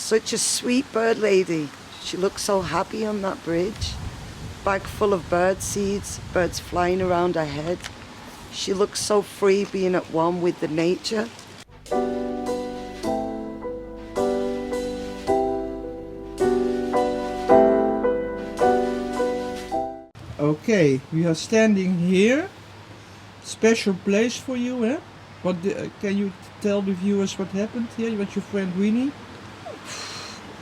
Such a sweet bird lady. She looks so happy on that bridge. Bag full of bird seeds, birds flying around her head. She looks so free, being at one with the nature. Okay, we are standing here. Special place for you, eh? Can you tell the viewers what happened here with your friend Rinia?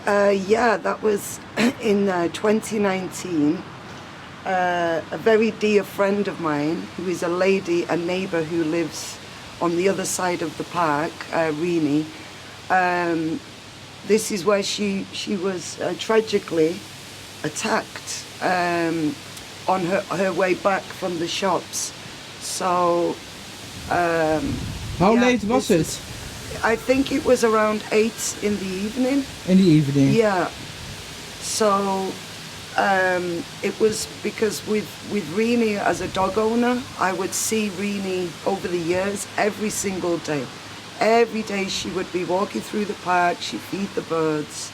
Yeah, that was in 2019. A very dear friend of mine, who is a lady, a neighbour who lives on the other side of the park, Rinia. This is where she was tragically attacked on her way back from the shops. So, how late was it? I think it was around 8 in the evening. In the evening? Yeah. So, it was because with Rinia as a dog owner, I would see Rinia over the years every single day. Every day she would be walking through the park, she'd feed the birds.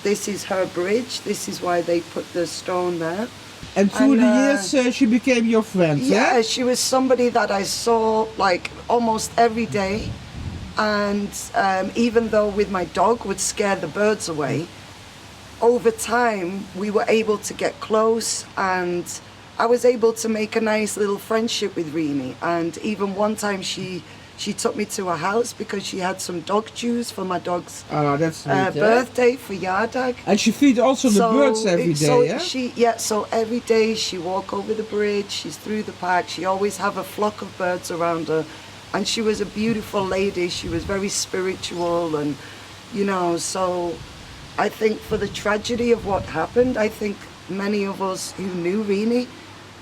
This is her bridge, this is why they put the stone there. And through the years she became your friend, yeah? She was somebody that I saw like almost every day. And even though with my dog would scare the birds away, over time we were able to get close, and I was able to make a nice little friendship with Rinia. And even one time she took me to her house because she had some dog chews for my dog's birthday for jaar. And she feeds also the birds every day, yeah? So every day she walk over the bridge, she's through the park, she always have a flock of birds around her. And she was a beautiful lady, she was very spiritual, and you know, so I think for the tragedy of what happened, I think many of us who knew Rinia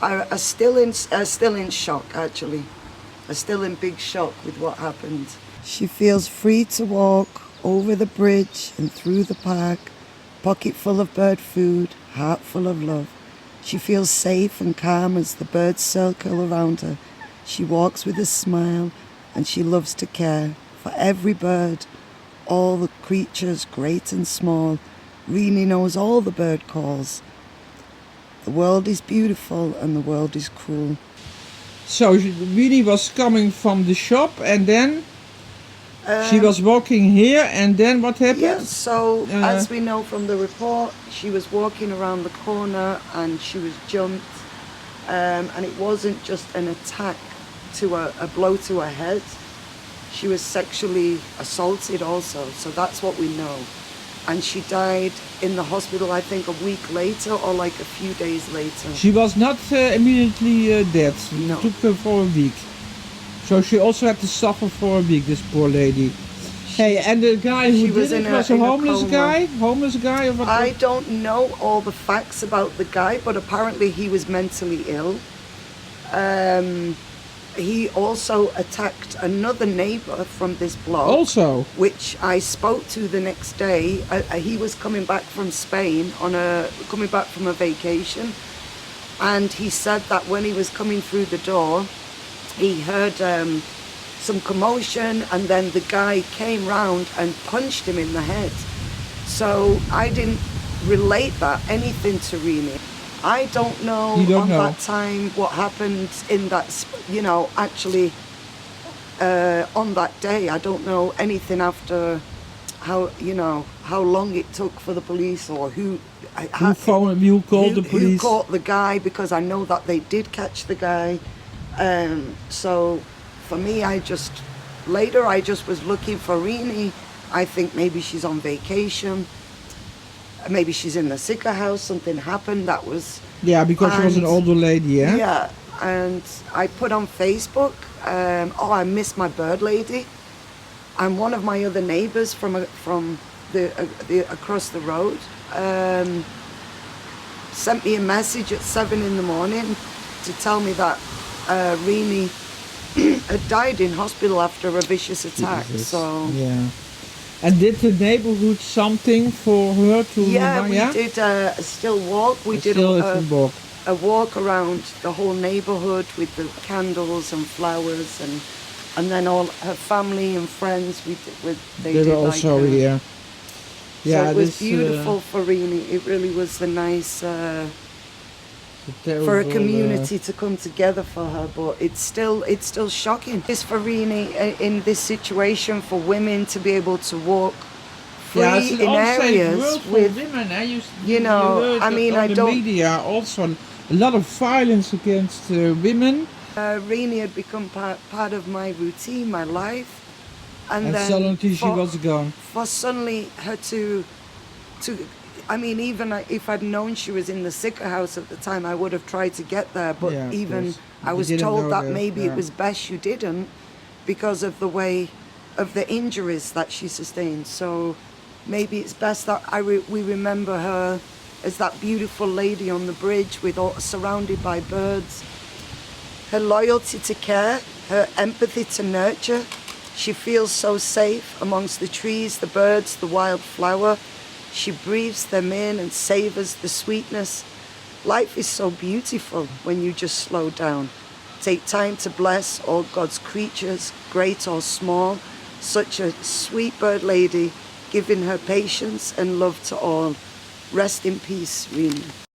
are still in shock, actually. Are still in big shock with what happened. She feels free to walk over the bridge and through the park, pocket full of bird food, heart full of love. She feels safe and calm as the birds circle around her. She walks with a smile, and she loves to care for every bird, all the creatures, great and small. Rinia knows all the bird calls. The world is beautiful and the world is cruel. So Rinia was coming from the shop, and then she was walking here, and then what happened? Yeah, so as we know from the report, she was walking around the corner and she was jumped, and it wasn't just an attack to a blow to her head. She was sexually assaulted also, so that's what we know. And she died in the hospital, I think, a week later or like a few days later. She was not immediately dead. No. It took her for a week. So she also had to suffer for a week, this poor lady. Hey, and the guy who did it was a homeless guy? Homeless guy? Or what? I don't know all the facts about the guy, but apparently he was mentally ill. He also attacked another neighbour from this block. Also? Which I spoke to the next day. He was coming back from Spain, coming back from a vacation. And he said that when he was coming through the door, he heard some commotion, and then the guy came round and punched him in the head. So I didn't relate anything to Rinia. I don't know that time what happened in that, actually on that day. I don't know anything after how long it took for the police, or who called the police. Who caught the guy, because I know that they did catch the guy. So for me, I just was looking for Rinia. I think maybe she's on vacation. Maybe she's in the sicker house, something happened that was... Yeah, because she was an older lady, yeah? Yeah, and I put on Facebook, I miss my Birdlady. And one of my other neighbours from across the road sent me a message at 7 in the morning to tell me that Rinia had died in hospital after a vicious attack. Jesus. So... Yeah. And did the neighborhood something for her to... Yeah, we did a still walk. We did a walk around the whole neighborhood with the candles and flowers, and then all her family and friends. They were also here. Yeah, so it was this, beautiful for Rini. It really was a nice terrible, for a community to come together for her. But it's still shocking. It's for Rini in this situation for women to be able to walk free yeah, it's an in unsafe areas world for with. women. You know, heard I mean, on I the don't- media also a lot of violence against women. Rini had become part of my routine, my life, and then suddenly she was gone. For suddenly her to, I mean, even if I'd known she was in the sicker house at the time, I would have tried to get there. But Yeah, of even course. I You was didn't told know that that, maybe yeah. it was best you didn't, because of the way, of the injuries that she sustained. So maybe it's best that we remember her as that beautiful lady on the bridge surrounded by birds. Her loyalty to care, her empathy to nurture. She feels so safe amongst the trees, the birds, the wildflower. She breathes them in and savors the sweetness. Life is so beautiful when you just slow down. Take time to bless all God's creatures, great or small. Such a sweet bird lady, giving her patience and love to all. Rest in peace, Rinia.